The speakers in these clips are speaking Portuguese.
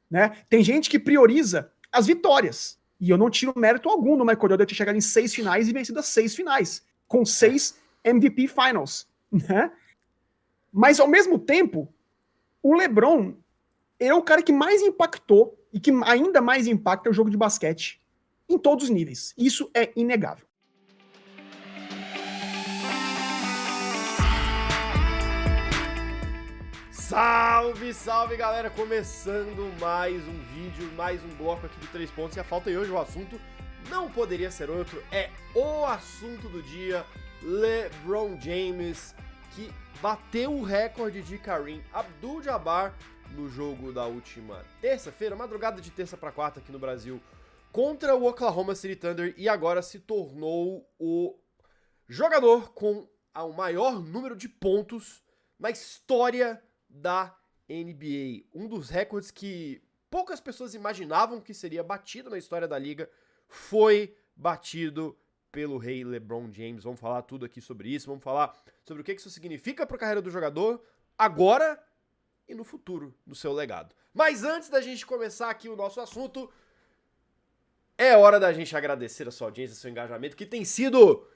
né? Tem gente que prioriza as vitórias. E eu não tiro mérito algum do Michael Jordan ter chegado em 6 finais e vencido as 6 finais, com 6 MVP Finals, né? Mas, ao mesmo tempo, o LeBron é o cara que mais impactou e que ainda mais impacta o jogo de basquete em todos os níveis. Isso é inegável. Salve, salve galera, começando mais um vídeo, mais um bloco aqui do 3 pontos e a falta e hoje o assunto não poderia ser outro, é o assunto do dia, LeBron James, que bateu o recorde de Kareem Abdul-Jabbar no jogo da última terça-feira, madrugada de terça para quarta aqui no Brasil, contra o Oklahoma City Thunder e agora se tornou o jogador com o maior número de pontos na história da NBA. Um dos recordes que poucas pessoas imaginavam que seria batido na história da liga foi batido pelo rei LeBron James. Vamos falar tudo aqui sobre isso, vamos falar sobre o que isso significa para a carreira do jogador agora e no futuro do seu legado. Mas antes da gente começar aqui o nosso assunto, é hora da gente agradecer a sua audiência, seu engajamento, que tem sido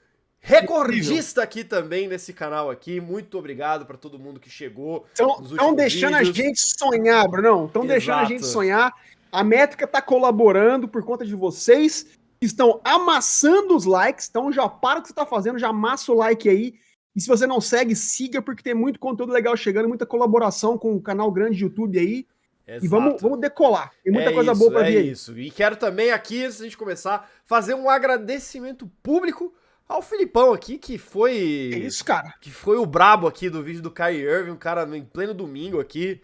recordista aqui também nesse canal aqui. Muito obrigado para todo mundo que chegou. Estão deixando vídeos. A gente sonhar, Brunão. Estão deixando a gente sonhar. A métrica está colaborando por conta de vocês. Estão amassando os likes. Então já para o que você está fazendo, já amassa o like aí. E se você não segue, siga, porque tem muito conteúdo legal chegando, muita colaboração com o canal grande de YouTube aí. Exato. E vamos decolar. Tem muita coisa boa para vir aí. Isso. E quero também aqui, antes de a gente começar, fazer um agradecimento público ao Filipão aqui, que foi... É isso, cara. Que foi o brabo aqui do vídeo do Kyrie Irving, um cara em pleno domingo aqui,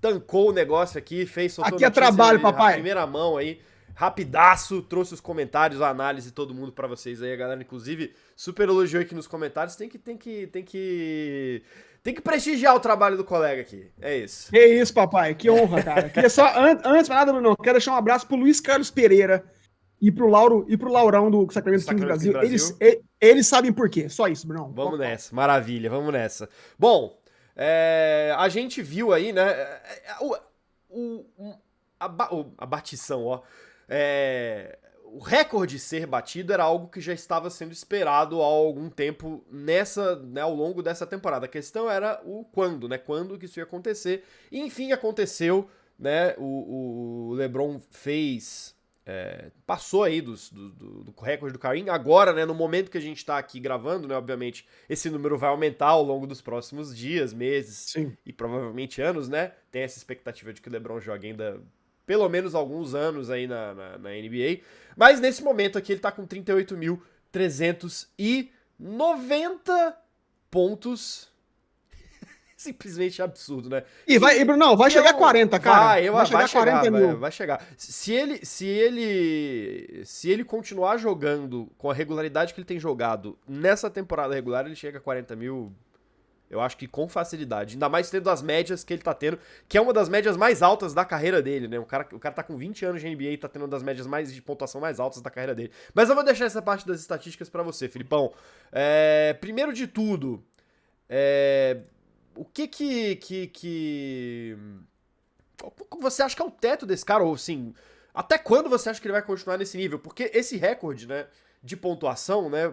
tancou o negócio aqui, fez... Aqui é trabalho, papai. Primeira mão aí, rapidaço, trouxe os comentários, a análise, todo mundo pra vocês aí, a galera, inclusive, super elogiou aqui nos comentários, tem que prestigiar o trabalho do colega aqui, é isso. É isso, papai, que honra, cara. Queria só, antes de nada, Bruno, quero deixar um abraço pro Luiz Carlos Pereira, e pro Laurão do Sacramento Kings Brasil. Eles sabem por quê. Só isso, Bruno. Vamos nessa. Maravilha, vamos nessa. Bom, a gente viu aí, né, a batição, ó. O recorde ser batido era algo que já estava sendo esperado há algum tempo ao longo dessa temporada. A questão era o quando, né? Quando que isso ia acontecer. E, enfim, aconteceu, né? O LeBron fez... passou aí do recorde do Kareem. Agora, né, no momento que a gente tá aqui gravando, né, obviamente, esse número vai aumentar ao longo dos próximos dias, meses, sim, e provavelmente anos, né? Tem essa expectativa de que o LeBron jogue ainda pelo menos alguns anos aí na NBA. Mas nesse momento aqui ele tá com 38.390 pontos. Simplesmente absurdo, né? E Bruno, vai chegar a 40, cara. Vai chegar a 40 mil. Vai chegar. Se ele continuar jogando com a regularidade que ele tem jogado nessa temporada regular, ele chega a 40 mil, eu acho que com facilidade. Ainda mais tendo as médias que ele tá tendo, que é uma das médias mais altas da carreira dele, né? O cara tá com 20 anos de NBA e tá tendo uma das médias de pontuação mais altas da carreira dele. Mas eu vou deixar essa parte das estatísticas pra você, Filipão. Primeiro de tudo, o que você acha que é o teto desse cara? Ou assim, até quando você acha que ele vai continuar nesse nível? Porque esse recorde, né, de pontuação, né,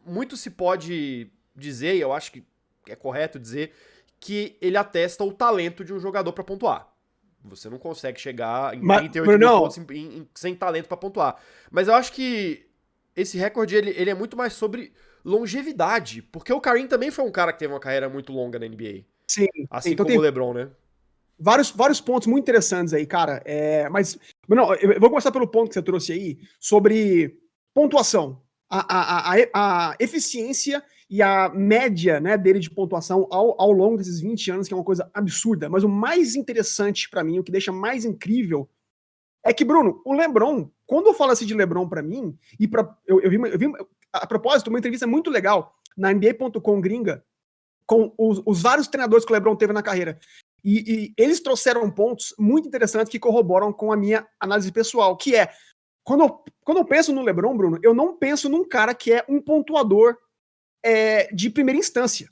muito se pode dizer, e eu acho que é correto dizer, que ele atesta o talento de um jogador pra pontuar. Você não consegue chegar em 38 mil pontos sem talento pra pontuar. Mas eu acho que esse recorde, ele é muito mais sobre longevidade, porque o Kareem também foi um cara que teve uma carreira muito longa na NBA. Sim. Assim então como o LeBron, né? Vários pontos muito interessantes aí, cara. Mas, não, eu vou começar pelo ponto que você trouxe aí, sobre pontuação. A eficiência e a média, né, dele de pontuação ao longo desses 20 anos, que é uma coisa absurda. Mas o mais interessante pra mim, o que deixa mais incrível, é que, Bruno, o LeBron, quando eu falo assim de LeBron pra mim, eu vi, a propósito, uma entrevista muito legal na NBA.com gringa, com os vários treinadores que o LeBron teve na carreira. E eles trouxeram pontos muito interessantes que corroboram com a minha análise pessoal, que é, quando eu penso no LeBron, Bruno, eu não penso num cara que é um pontuador de primeira instância.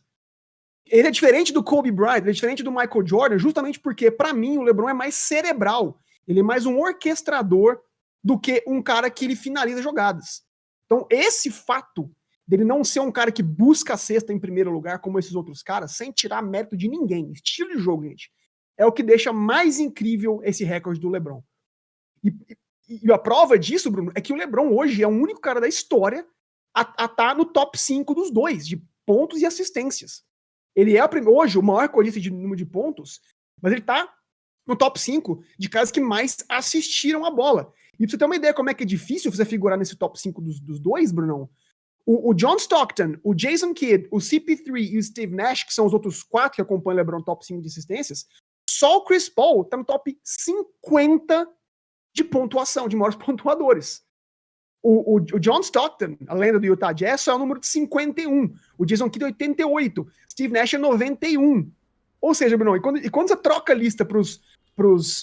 Ele é diferente do Kobe Bryant, ele é diferente do Michael Jordan, justamente porque, pra mim, o LeBron é mais cerebral. Ele é mais um orquestrador do que um cara que ele finaliza jogadas. Então, esse fato dele não ser um cara que busca a cesta em primeiro lugar, como esses outros caras, sem tirar mérito de ninguém, estilo de jogo, gente, é o que deixa mais incrível esse recorde do LeBron. E a prova disso, Bruno, é que o LeBron hoje é o único cara da história a estar no top 5 dos dois, de pontos e assistências. Ele é hoje o maior recordista de número de pontos, mas ele tá no top 5 de caras que mais assistiram a bola. E pra você ter uma ideia como é que é difícil você figurar nesse top 5 dos dois, Brunão, o John Stockton, o Jason Kidd, o CP3 e o Steve Nash, que são os outros 4 que acompanham o LeBron no top 5 de assistências, só o Chris Paul tá no top 50 de pontuação, de maiores pontuadores. O John Stockton, a lenda do Utah Jazz, é o número de 51. O Jason Kidd é 88. Steve Nash é 91. Ou seja, Bruno, e quando você troca a lista pros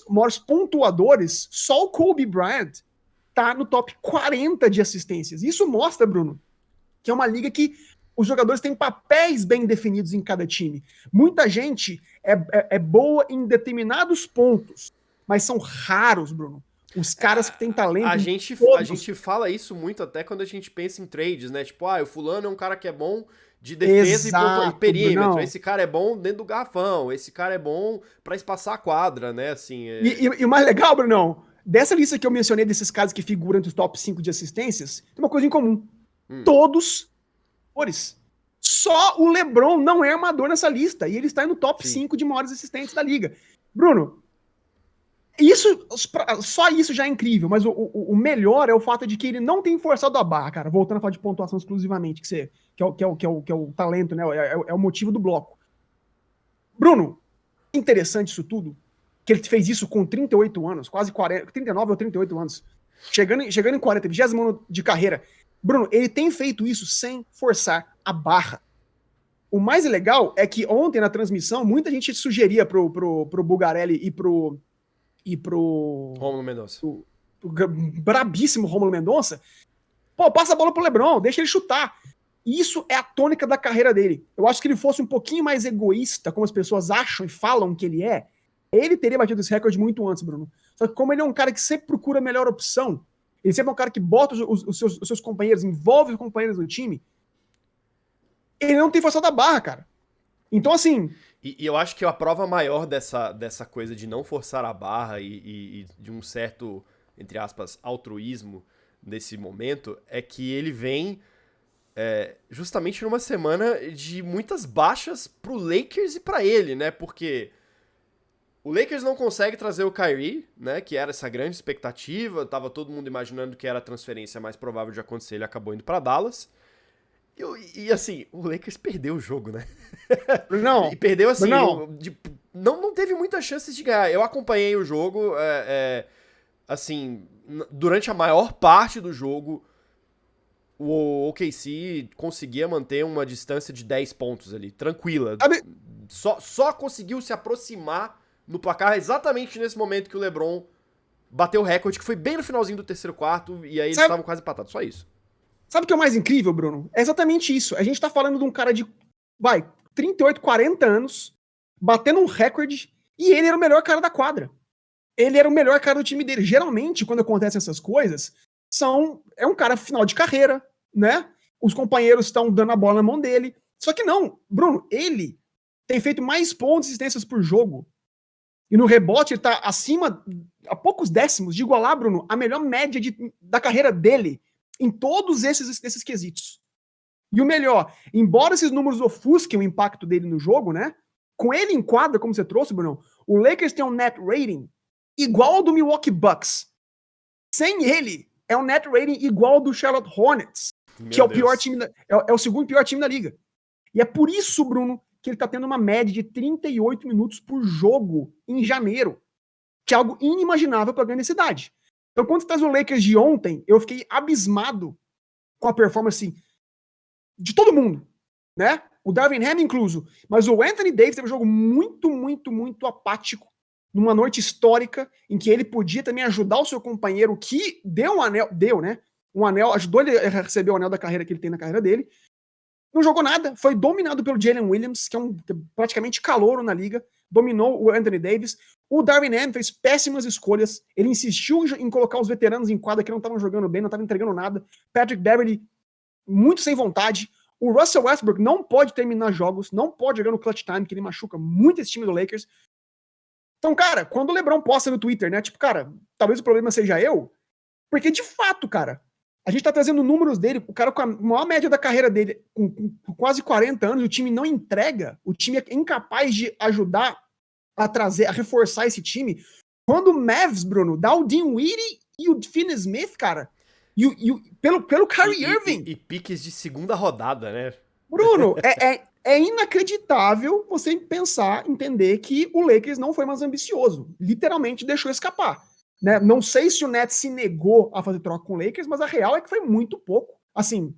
maiores pontuadores, só o Kobe Bryant tá no top 40 de assistências. Isso mostra, Bruno, que é uma liga que os jogadores têm papéis bem definidos em cada time. Muita gente é boa em determinados pontos, mas são raros, Bruno. Os caras que têm talento. A gente fala isso muito até quando a gente pensa em trades, né? Tipo, o fulano é um cara que é bom de defesa e perímetro. Não. Esse cara é bom dentro do garrafão. Esse cara é bom pra espaçar a quadra, né? Assim, E o mais legal, Brunão, dessa lista que eu mencionei desses caras que figuram entre os top 5 de assistências, tem uma coisa em comum. Todos armadores. Só o LeBron não é armador nessa lista. E ele está no top 5 de maiores assistentes da liga. Bruno, só isso já é incrível, mas o melhor é o fato de que ele não tem forçado a barra, cara. Voltando a falar de pontuação exclusivamente, que é o talento, né? É o motivo do bloco. Bruno, interessante isso tudo, que ele fez isso com 38 anos, quase 40, 39 ou 38 anos, chegando em 40, 20º ano de carreira. Bruno, ele tem feito isso sem forçar a barra. O mais legal é que ontem na transmissão, muita gente sugeria pro Bugarelli e pro Rômulo Mendonça. O brabíssimo Rômulo Mendonça. Pô, passa a bola pro LeBron, deixa ele chutar. Isso é a tônica da carreira dele. Eu acho que ele fosse um pouquinho mais egoísta, como as pessoas acham e falam que ele é, ele teria batido esse recorde muito antes, Bruno. Só que como ele é um cara que sempre procura a melhor opção, ele sempre é um cara que bota os seus companheiros, envolve os companheiros no time, ele não tem forçado a barra, cara. Então, assim... E eu acho que a prova maior dessa coisa de não forçar a barra e de um certo, entre aspas, altruísmo nesse momento é que ele vem justamente numa semana de muitas baixas pro Lakers e pra ele, né? Porque o Lakers não consegue trazer o Kyrie, né? Que era essa grande expectativa, tava todo mundo imaginando que era a transferência mais provável de acontecer, ele acabou indo pra Dallas. E assim, o Lakers perdeu o jogo, né? Não. E perdeu assim, não teve muitas chances de ganhar. Eu acompanhei o jogo, assim, durante a maior parte do jogo, o OKC conseguia manter uma distância de 10 pontos ali, tranquila. Só conseguiu se aproximar no placar exatamente nesse momento que o LeBron bateu o recorde, que foi bem no finalzinho do terceiro quarto, e aí eles estavam quase empatados, só isso. Sabe o que é o mais incrível, Bruno? É exatamente isso. A gente tá falando de um cara de, 38, 40 anos, batendo um recorde, e ele era o melhor cara da quadra. Ele era o melhor cara do time dele. Geralmente, quando acontecem essas coisas, é um cara final de carreira, né? Os companheiros estão dando a bola na mão dele. Só que não, Bruno, ele tem feito mais pontos e assistências por jogo. E no rebote ele tá acima, a poucos décimos, de igualar, Bruno, a melhor média da carreira dele em todos esses quesitos. E o melhor, embora esses números ofusquem o impacto dele no jogo, né? Com ele em quadra, como você trouxe, Bruno, o Lakers tem um net rating igual ao do Milwaukee Bucks. Sem ele, é um net rating igual ao do Charlotte Hornets, que é o pior time, é o segundo pior time da liga. E é por isso, Bruno, que ele tá tendo uma média de 38 minutos por jogo em janeiro, que é algo inimaginável para a grande cidade. Então, quando você traz o Lakers de ontem, eu fiquei abismado com a performance de todo mundo, né? O Darvin Ham incluso. Mas o Anthony Davis teve um jogo muito, muito, muito apático, numa noite histórica, em que ele podia também ajudar o seu companheiro, que deu um anel, né? Um anel, ajudou ele a receber o anel da carreira que ele tem na carreira dele. Não jogou nada, foi dominado pelo Jalen Williams, que é praticamente calouro na liga, dominou o Anthony Davis. O Darvin Ham fez péssimas escolhas, ele insistiu em colocar os veteranos em quadra que não estavam jogando bem, não estavam entregando nada. Patrick Beverley, muito sem vontade. O Russell Westbrook não pode terminar jogos, não pode jogar no clutch time, que ele machuca muito esse time do Lakers. Então, cara, quando o LeBron posta no Twitter, né, tipo, cara, talvez o problema seja eu, porque de fato, cara, a gente tá trazendo números dele, o cara com a maior média da carreira dele, com quase 40 anos, o time não entrega, o time é incapaz de ajudar a reforçar esse time. Quando o Mavs, Bruno, dá o Dinwiddie e o Finney Smith, cara, pelo Kyrie Irving. E piques de segunda rodada, né? Bruno, é inacreditável você entender que o Lakers não foi mais ambicioso. Literalmente deixou escapar. Né? Não sei se o Nets se negou a fazer troca com o Lakers, mas a real é que foi muito pouco. Assim,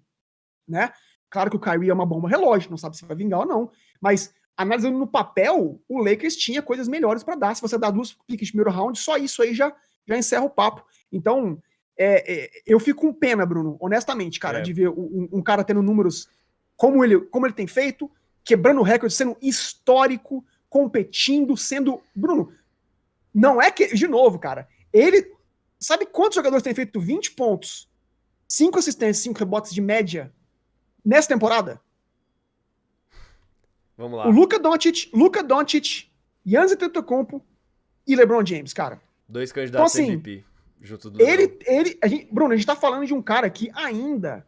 né? Claro que o Kyrie é uma bomba relógio, não sabe se vai vingar ou não, mas analisando no papel, o Lakers tinha coisas melhores para dar. Se você dá 2 piques de primeiro round, só isso aí já encerra o papo. Então, eu fico com pena, Bruno, honestamente, cara, de ver um cara tendo números como ele tem feito, quebrando recorde, sendo histórico, competindo, sendo... Bruno, não é que... De novo, cara, ele... Sabe quantos jogadores têm feito 20 pontos, 5 assistências, 5 rebotes de média nessa temporada? Vamos lá. O Luka Doncic, Giannis Antetokounmpo e LeBron James, cara. 2 candidatos então, assim, MVP junto do LeBron. Bruno, a gente tá falando de um cara que ainda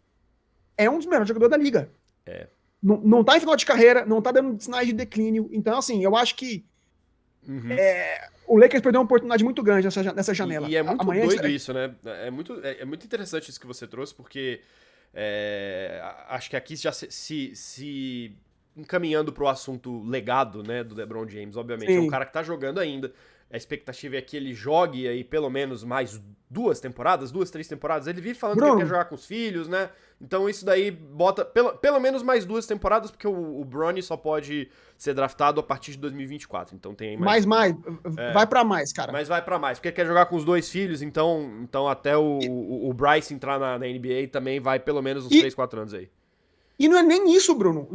é um dos melhores jogadores da liga. Não tá em final de carreira, não tá dando sinais de declínio. Então, assim, eu acho que o Lakers perdeu uma oportunidade muito grande nessa janela. E é muito doido isso, né? É muito interessante isso que você trouxe, porque acho que aqui já se encaminhando pro assunto legado, né, do LeBron James, obviamente. Sim. É um cara que tá jogando ainda. A expectativa é que ele jogue aí pelo menos mais 2 temporadas, 2, 3 temporadas. Ele vive falando que ele quer jogar com os filhos, né? Então isso daí bota pelo menos mais 2 temporadas, porque o Bronny só pode ser draftado a partir de 2024. Então tem mais. Vai pra mais, cara. Mas vai pra mais, porque ele quer jogar com os 2 filhos, então até o Bryce entrar na NBA também vai pelo menos uns 3, 4 anos aí. E não é nem isso, Bruno.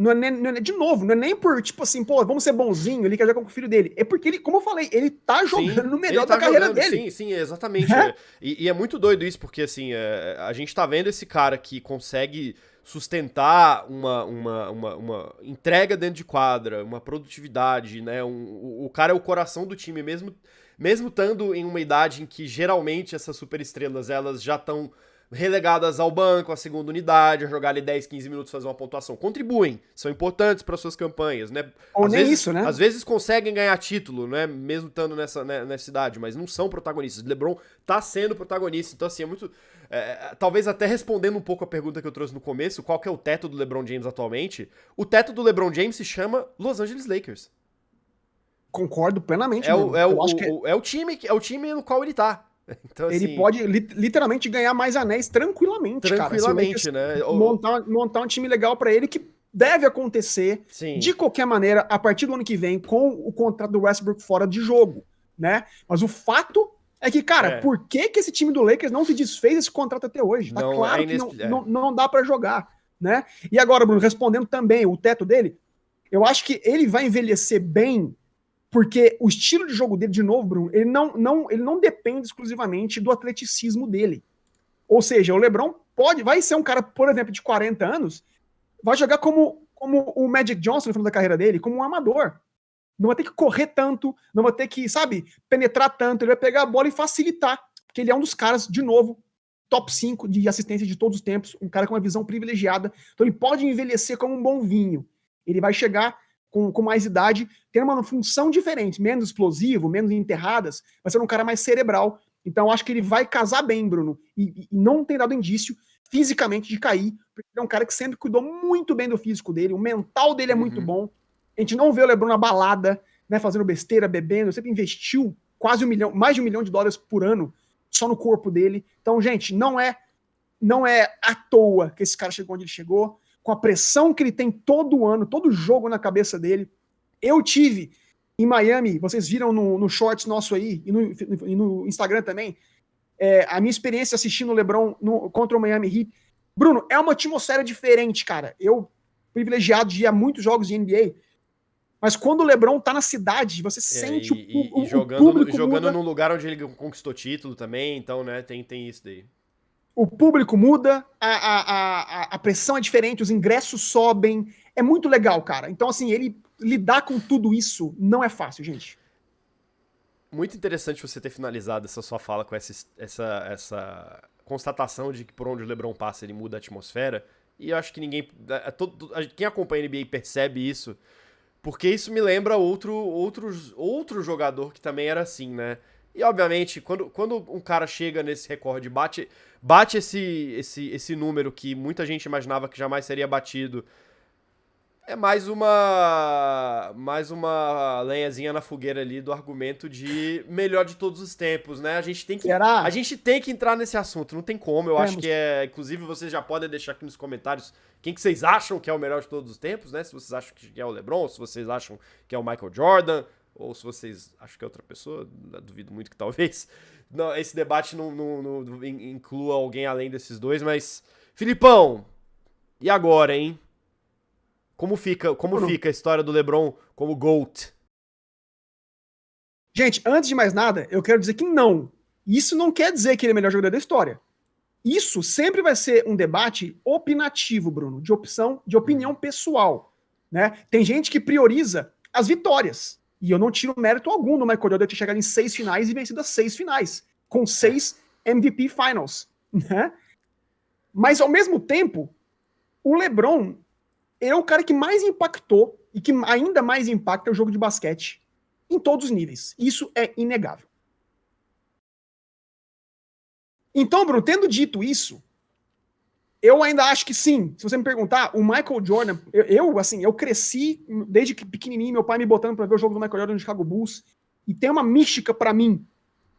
De novo, não é nem por, tipo assim, pô, vamos ser bonzinho, ele quer jogar com o filho dele. É porque ele, como eu falei, ele tá jogando no melhor da carreira dele. Sim, exatamente. E é muito doido isso, porque assim, a gente tá vendo esse cara que consegue sustentar uma entrega dentro de quadra, uma produtividade, né? O cara é o coração do time, mesmo estando em uma idade em que geralmente essas superestrelas, elas já estão relegadas ao banco, à segunda unidade, a jogar ali 10, 15 minutos, fazer uma pontuação. Contribuem, são importantes para suas campanhas, né? Ou nem isso, né? Às vezes conseguem ganhar título, né? Mesmo estando nessa idade, mas não são protagonistas. O LeBron tá sendo protagonista, então assim, é muito... talvez até respondendo um pouco a pergunta que eu trouxe no começo, qual que é o teto do LeBron James atualmente? O teto do LeBron James se chama Los Angeles Lakers. Concordo plenamente. É o time no qual ele tá. Então, ele pode literalmente ganhar mais anéis tranquilamente, cara. Né? Montar um time legal pra ele, que deve acontecer de qualquer maneira a partir do ano que vem com o contrato do Westbrook fora de jogo, né? Mas o fato é que, cara, por que esse time do Lakers não se desfez desse contrato até hoje? Tá claro que não dá pra jogar, né? E agora, Bruno, respondendo também o teto dele, eu acho que ele vai envelhecer bem. Porque o estilo de jogo dele, de novo, Bruno, ele não depende exclusivamente do atleticismo dele. Ou seja, o LeBron vai ser um cara, por exemplo, de 40 anos, vai jogar como o Magic Johnson no final da carreira dele, como um amador. Não vai ter que correr tanto, não vai ter que, sabe, penetrar tanto, ele vai pegar a bola e facilitar. Porque ele é um dos caras, de novo, top 5 de assistência de todos os tempos, um cara com uma visão privilegiada. Então ele pode envelhecer como um bom vinho. Ele vai chegar com mais idade, tendo uma função diferente, menos explosivo, menos enterradas, vai ser um cara mais cerebral. Então, acho que ele vai casar bem, Bruno, e não tem dado indício fisicamente de cair, porque ele é um cara que sempre cuidou muito bem do físico dele, o mental dele é muito bom. A gente não vê o LeBron na balada, né, fazendo besteira, bebendo, sempre investiu mais de $1 milhão por ano só no corpo dele. Então, gente, não é à toa que esse cara chegou onde ele chegou, com a pressão que ele tem todo ano, todo jogo na cabeça dele. Eu tive em Miami, vocês viram no shorts nosso aí, e no Instagram também, a minha experiência assistindo o LeBron contra o Miami Heat. Bruno, é uma atmosfera diferente, cara. privilegiado de ir a muitos jogos de NBA, mas quando o LeBron tá na cidade, você sente o público jogando num lugar onde ele conquistou título também, então, né, tem isso daí. O público muda, a pressão é diferente, os ingressos sobem, é muito legal, cara. Então, assim, ele lidar com tudo isso não é fácil, gente. Muito interessante você ter finalizado essa sua fala com essa constatação de que por onde o LeBron passa ele muda a atmosfera, e eu acho que quem acompanha a NBA percebe isso, porque isso me lembra outro jogador que também era assim, né? E, obviamente, quando um cara chega nesse recorde, bate esse número que muita gente imaginava que jamais seria batido, é mais uma lenhazinha na fogueira ali do argumento de melhor de todos os tempos, né? A gente tem que entrar nesse assunto, não tem como. Eu acho que inclusive vocês já podem deixar aqui nos comentários quem que vocês acham que é o melhor de todos os tempos, né? Se vocês acham que é o LeBron, se vocês acham que é o Michael Jordan, ou se vocês acham que é outra pessoa, duvido muito que talvez não, esse debate não inclua alguém além desses dois, mas Filipão, e agora, hein? Como fica a história do LeBron como GOAT? Gente, antes de mais nada, eu quero dizer que não. Isso não quer dizer que ele é o melhor jogador da história. Isso sempre vai ser um debate opinativo, Bruno, de opinião pessoal, né? Tem gente que prioriza as vitórias. E eu não tiro mérito algum do Michael Jordan ter chegado em 6 finais e vencido as 6 finais, com 6 MVP Finals, né? Mas, ao mesmo tempo, o LeBron é o cara que mais impactou e que ainda mais impacta o jogo de basquete em todos os níveis. Isso é inegável. Então, Bruno, tendo dito isso, eu ainda acho que sim. Se você me perguntar, o Michael Jordan, eu cresci desde que pequenininho, meu pai me botando para ver o jogo do Michael Jordan no Chicago Bulls, e tem uma mística para mim,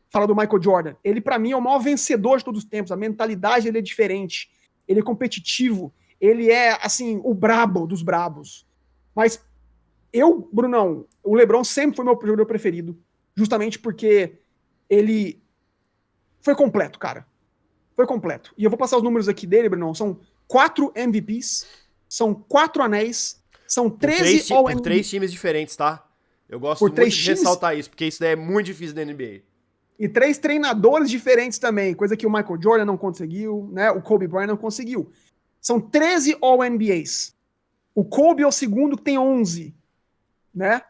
fala do Michael Jordan. Ele, para mim, é o maior vencedor de todos os tempos. A mentalidade dele é diferente. Ele é competitivo. Ele é, assim, o brabo dos brabos. Mas Brunão, o LeBron sempre foi meu jogador preferido, justamente porque ele foi completo, cara. Foi completo. E eu vou passar os números aqui dele, Brunão. São 4 MVPs, são 4 anéis, são 13 All-NBA. Por 3 times diferentes, tá? Eu gosto muito de ressaltar isso, porque isso daí é muito difícil da NBA. E 3 treinadores diferentes também, coisa que o Michael Jordan não conseguiu, né? O Kobe Bryant não conseguiu. São 13 All-NBAs. O Kobe é o segundo que tem 11, né?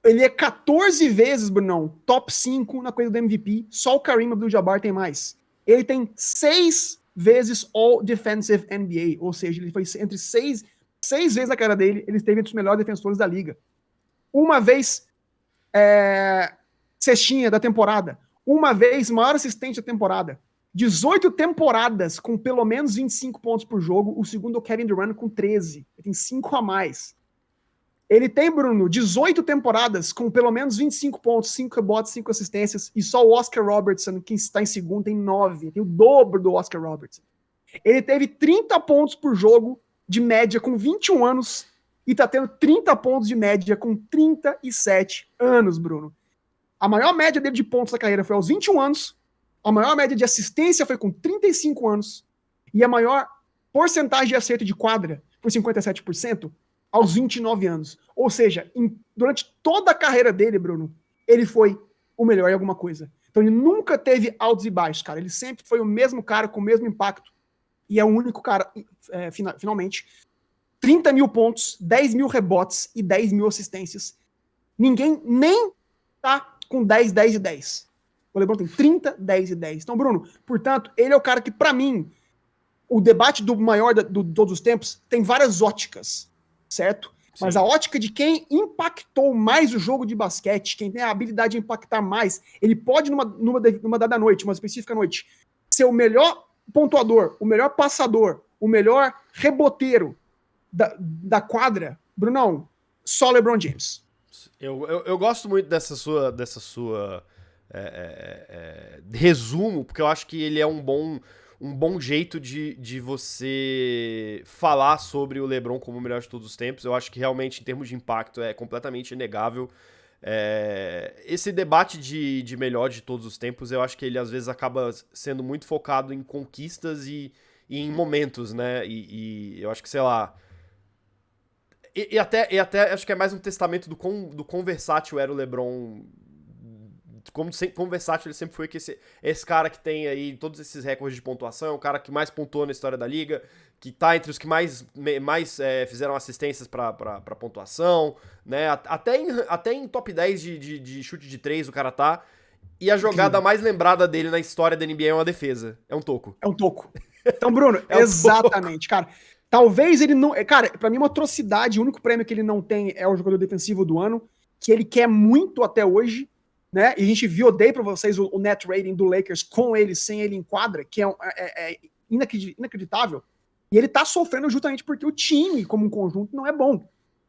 Ele é 14 vezes, Brunão, top 5 na coisa do MVP. Só o Kareem Abdul-Jabbar tem mais. Ele tem 6 vezes All-Defensive NBA, ou seja, ele foi entre 6 vezes na cara dele, ele esteve entre os melhores defensores da liga. Uma vez cestinha da temporada. Uma vez maior assistente da temporada. 18 temporadas com pelo menos 25 pontos por jogo. O segundo é o Kevin Durant com 13. Ele tem 5 a mais. Ele tem, Bruno, 18 temporadas com pelo menos 25 pontos, 5 rebotes, 5 assistências. E só o Oscar Robertson, que está em segundo, tem 9. Tem o dobro do Oscar Robertson. Ele teve 30 pontos por jogo de média com 21 anos e tá tendo 30 pontos de média com 37 anos, Bruno. A maior média dele de pontos da carreira foi aos 21 anos. A maior média de assistência foi com 35 anos. E a maior porcentagem de acerto de quadra foi 57% aos 29 anos. Ou seja, durante toda a carreira dele, Bruno, ele foi o melhor em alguma coisa. Então ele nunca teve altos e baixos, cara. Ele sempre foi o mesmo cara com o mesmo impacto. E é o único cara, finalmente, 30 mil pontos, 10 mil rebotes e 10 mil assistências. Ninguém nem tá com 10, 10 e 10. O LeBron tem 30, 10 e 10. Então, Bruno, portanto, ele é o cara que, pra mim, o debate do maior de todos os tempos tem várias óticas, certo? Sim. Mas a ótica de quem impactou mais o jogo de basquete, quem tem a habilidade de impactar mais, ele pode, numa dada noite, uma específica noite, ser o melhor pontuador, o melhor passador, o melhor reboteiro da quadra. Brunão, só LeBron James. Eu gosto muito dessa sua resumo, porque eu acho que ele é um bom jeito de você falar sobre o LeBron como o melhor de todos os tempos. Eu acho que realmente, em termos de impacto, é completamente inegável. Esse debate de melhor de todos os tempos, eu acho que ele às vezes acaba sendo muito focado em conquistas e em momentos, né? E eu acho que, sei lá, E até acho que é mais um testamento do quão versátil era o LeBron. Como versátil ele sempre foi, que esse cara que tem aí todos esses recordes de pontuação, é o cara que mais pontuou na história da liga, que tá entre os que mais fizeram assistências pra pontuação, né? Até em top 10 de chute de 3 o cara tá. E a jogada mais lembrada dele na história da NBA é uma defesa. É um toco. É um toco. Então, Bruno, É um exatamente, cara. Talvez ele não... Cara, pra mim é uma atrocidade. O único prêmio que ele não tem é o jogador defensivo do ano, que ele quer muito até hoje, né? E a gente viu, odeio pra vocês, o net rating do Lakers com ele, sem ele em quadra, que é inacreditável. E ele tá sofrendo justamente porque o time, como um conjunto, não é bom.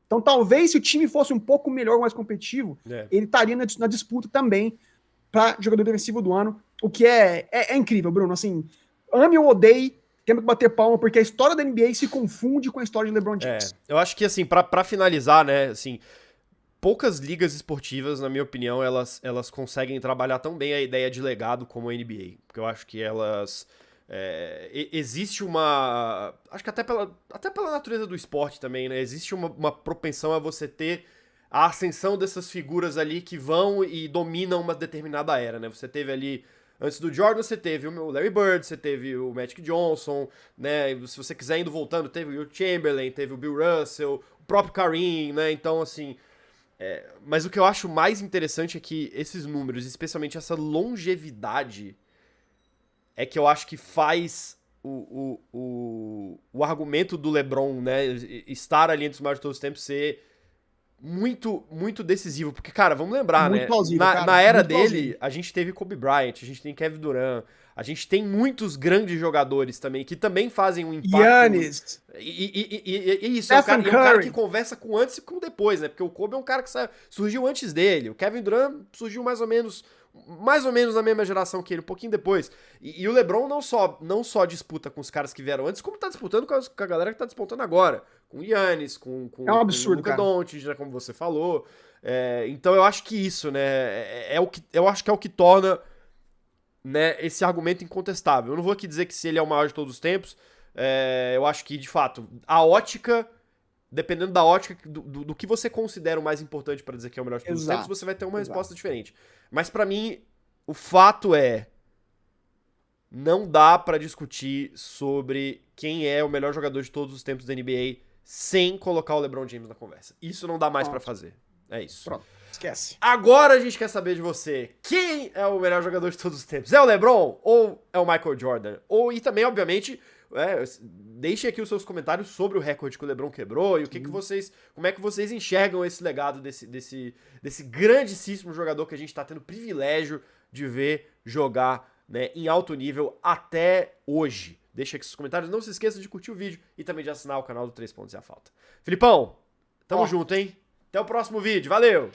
Então, talvez se o time fosse um pouco melhor, mais competitivo, ele estaria na disputa também para jogador defensivo do ano, o que é incrível, Bruno. Assim, ame ou odeie, temos que bater palma, porque a história da NBA se confunde com a história de LeBron James. Eu acho que, assim, pra finalizar, né, assim, poucas ligas esportivas, na minha opinião, elas conseguem trabalhar tão bem a ideia de legado como a NBA, porque eu acho que elas... existe uma... Acho que até pela natureza do esporte também, né, existe uma propensão a você ter a ascensão dessas figuras ali que vão e dominam uma determinada era, né? Você teve ali, antes do Jordan, você teve o Larry Bird, você teve o Magic Johnson, né? Se você quiser indo voltando, teve o Wilt Chamberlain, teve o Bill Russell, o próprio Kareem, né? Então, assim... mas o que eu acho mais interessante é que esses números, especialmente essa longevidade, é que eu acho que faz o argumento do LeBron, né? Estar ali entre os maiores de todos os tempos ser... muito, muito decisivo, porque, cara, vamos lembrar, muito né? Plausível, cara, na era muito dele, plausível. a gente teve Kobe Bryant, a gente tem Kevin Durant, a gente tem muitos grandes jogadores também, que também fazem um impacto. Giannis. E isso, é um cara que conversa com antes e com depois, né? Porque o Kobe é um cara que surgiu antes dele, o Kevin Durant surgiu mais ou menos na mesma geração que ele, um pouquinho depois. E o LeBron não só disputa com os caras que vieram antes, como tá disputando com a galera que tá disputando agora. Com o Giannis, com É um absurdo, o Luka Doncic, né, como você falou. Então eu acho que isso, né, eu acho que é o que torna, né, esse argumento incontestável. Eu não vou aqui dizer que se ele é o maior de todos os tempos, eu acho que, de fato, a ótica, dependendo da ótica, do que você considera o mais importante para dizer que é o melhor de todos os tempos, você vai ter uma resposta diferente. Mas pra mim, o fato não dá pra discutir sobre quem é o melhor jogador de todos os tempos da NBA sem colocar o LeBron James na conversa. Isso não dá mais pra fazer. É isso. Pronto, esquece. Agora a gente quer saber de você. Quem é o melhor jogador de todos os tempos? É o LeBron ou é o Michael Jordan? E também, obviamente, deixem aqui os seus comentários sobre o recorde que o LeBron quebrou e o que vocês, como é que vocês enxergam esse legado desse grandíssimo jogador que a gente tá tendo o privilégio de ver jogar, né, em alto nível até hoje. Deixa aqui seus comentários, não se esqueça de curtir o vídeo e também de assinar o canal do 3 Pontos e a Falta. Filipão, tamo junto, hein? Até o próximo vídeo, valeu!